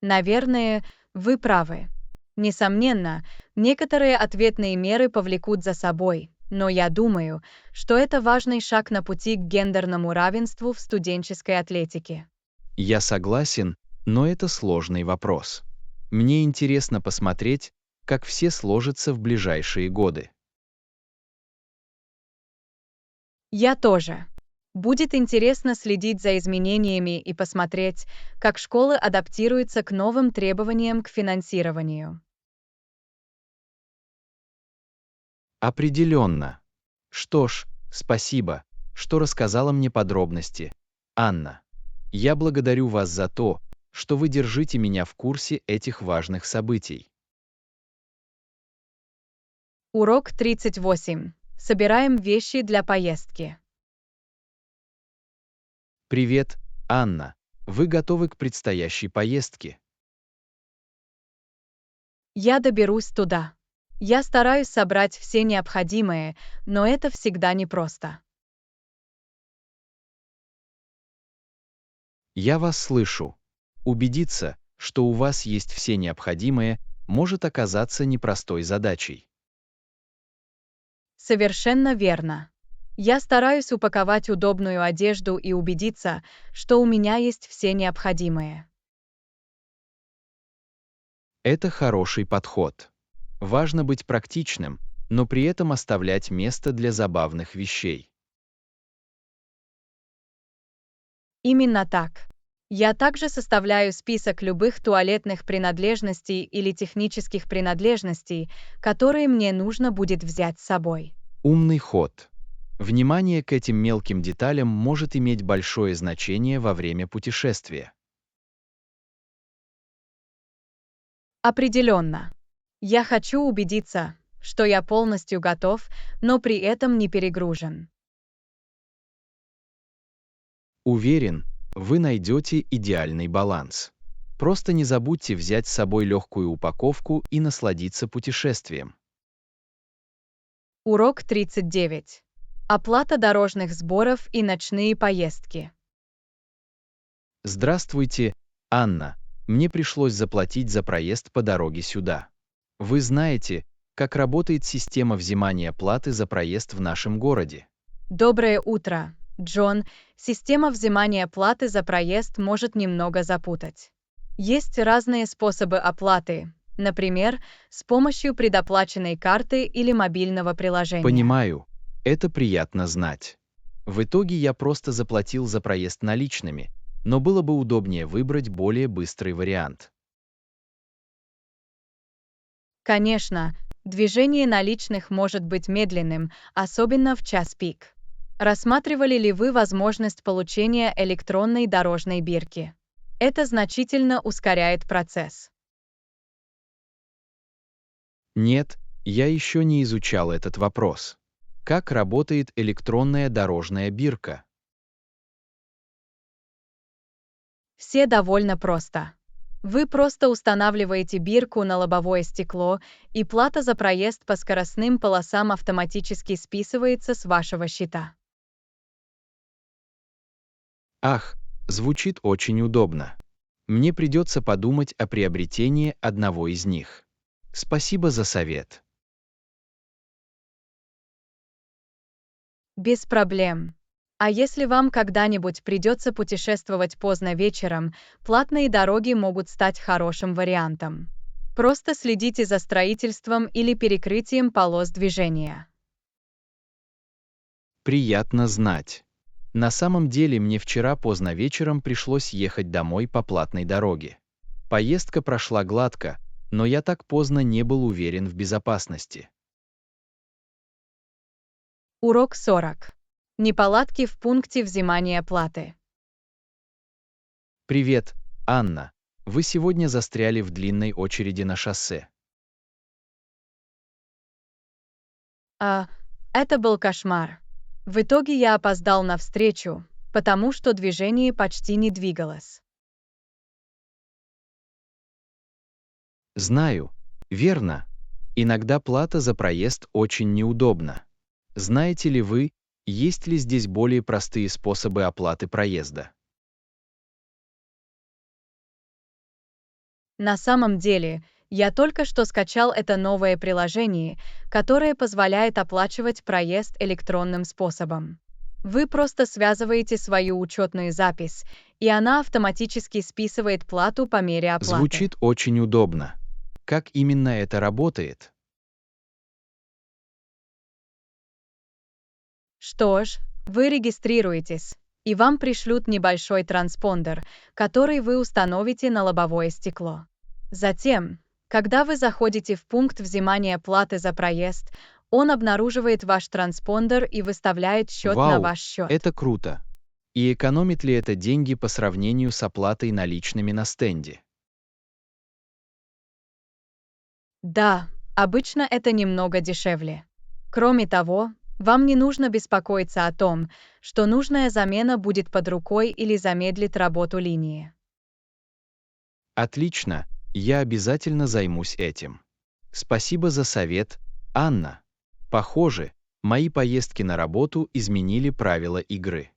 Наверное, вы правы. Несомненно, некоторые ответные меры повлекут за собой, но я думаю, что это важный шаг на пути к гендерному равенству в студенческой атлетике. Я согласен, но это сложный вопрос. Мне интересно посмотреть, как все сложится в ближайшие годы. Я тоже. Будет интересно следить за изменениями и посмотреть, как школы адаптируются к новым требованиям к финансированию. Определенно. Что ж, спасибо, что рассказала мне подробности, Анна. Я благодарю вас за то, что вы держите меня в курсе этих важных событий. Урок 38. Собираем вещи для поездки. Привет, Анна. Вы готовы к предстоящей поездке? Я доберусь туда. Я стараюсь собрать все необходимое, но это всегда непросто. Я вас слышу. Убедиться, что у вас есть все необходимое, может оказаться непростой задачей. Совершенно верно. Я стараюсь упаковать удобную одежду и убедиться, что у меня есть все необходимое. Это хороший подход. Важно быть практичным, но при этом оставлять место для забавных вещей. Именно так. Я также составляю список любых туалетных принадлежностей или технических принадлежностей, которые мне нужно будет взять с собой. Умный ход. Внимание к этим мелким деталям может иметь большое значение во время путешествия. Определенно. Я хочу убедиться, что я полностью готов, но при этом не перегружен. Уверен, вы найдете идеальный баланс. Просто не забудьте взять с собой легкую упаковку и насладиться путешествием. Урок 39. Оплата дорожных сборов и ночные поездки. Здравствуйте, Анна. Мне пришлось заплатить за проезд по дороге сюда. Вы знаете, как работает система взимания платы за проезд в нашем городе? Доброе утро, Джон. Система взимания платы за проезд может немного запутать. Есть разные способы оплаты, например, с помощью предоплаченной карты или мобильного приложения. Понимаю, это приятно знать. В итоге я просто заплатил за проезд наличными, но было бы удобнее выбрать более быстрый вариант. Конечно, движение наличных может быть медленным, особенно в час пик. Рассматривали ли вы возможность получения электронной дорожной бирки? Это значительно ускоряет процесс. Нет, я еще не изучал этот вопрос. Как работает электронная дорожная бирка? Все довольно просто. Вы просто устанавливаете бирку на лобовое стекло, и плата за проезд по скоростным полосам автоматически списывается с вашего счета. Ах, звучит очень удобно. Мне придется подумать о приобретении одного из них. Спасибо за совет. Без проблем. А если вам когда-нибудь придется путешествовать поздно вечером, платные дороги могут стать хорошим вариантом. Просто следите за строительством или перекрытием полос движения. Приятно знать. На самом деле мне вчера поздно вечером пришлось ехать домой по платной дороге. Поездка прошла гладко, но я так поздно не был уверен в безопасности. Урок 40. Неполадки в пункте взимания платы. Привет, Анна. Вы сегодня застряли в длинной очереди на шоссе. Это был кошмар. В итоге я опоздал на встречу, потому что движение почти не двигалось. Знаю, верно. Иногда плата за проезд очень неудобна. Знаете ли вы, есть ли здесь более простые способы оплаты проезда? На самом деле, я только что скачал это новое приложение, которое позволяет оплачивать проезд электронным способом. Вы просто связываете свою учетную запись, и она автоматически списывает плату по мере оплаты. Звучит очень удобно. Как именно это работает? Что ж, вы регистрируетесь, и вам пришлют небольшой транспондер, который вы установите на лобовое стекло. Затем, когда вы заходите в пункт взимания платы за проезд, он обнаруживает ваш транспондер и выставляет счет на Вау, ваш счет. это круто. И экономит ли это деньги по сравнению с оплатой наличными на стенде? Да, обычно это немного дешевле. Кроме того, вам не нужно беспокоиться о том, что нужная замена будет под рукой или замедлит работу линии. Отлично, я обязательно займусь этим. Спасибо за совет, Анна. Похоже, мои поездки на работу изменили правила игры.